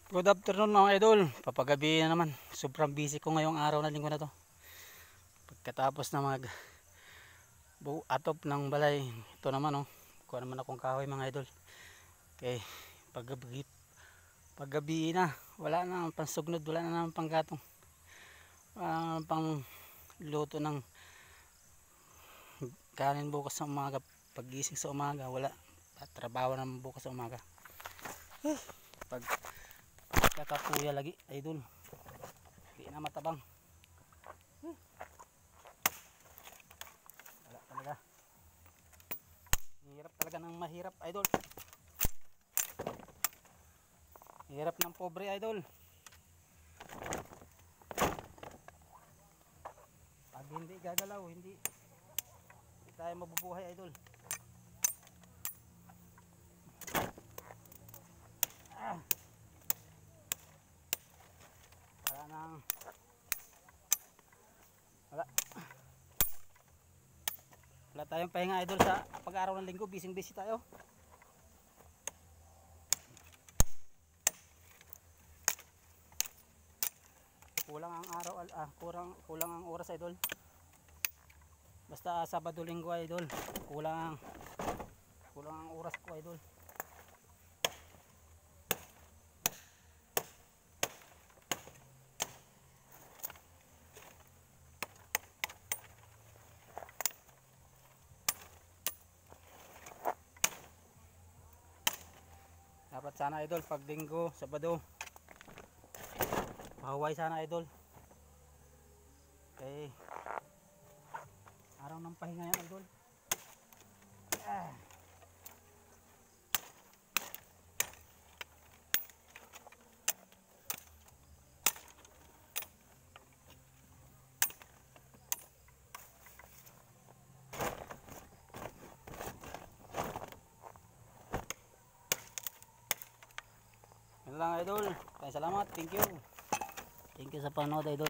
Good afternoon mga idol. Papagabi na naman. Sobrang busy ko ngayong araw na linggo na to. Pagkatapos na atop ng balay. Ito naman kuha naman akong kahoy mga idol. Okay. Paggabi na. Wala na pansugnod. Wala na naman panggatong. Wala na pang luto ng kanin bukas sa umaga. Paggising sa umaga. Wala. Trabaho naman bukas sa umaga. Kakapuya lagi idol, hindi na matabang. Wala talaga, hirap talaga ng mahirap idol, hirap ng pobre idol. Pag hindi gagalaw, hindi tayo mabubuhay idol. Wala tayong pahinga idol sa pag-araw ng linggo. Busy tayo. Kulang ang kulang ang oras idol. Basta Sabado Linggo idol, kulang ang oras ko idol. Dapat sana idol pag Linggo, Sabado mahuway sana idol. Okay, araw ng pahinga yan idol. Yan lang idol. Salamat, thank you sa panood idol.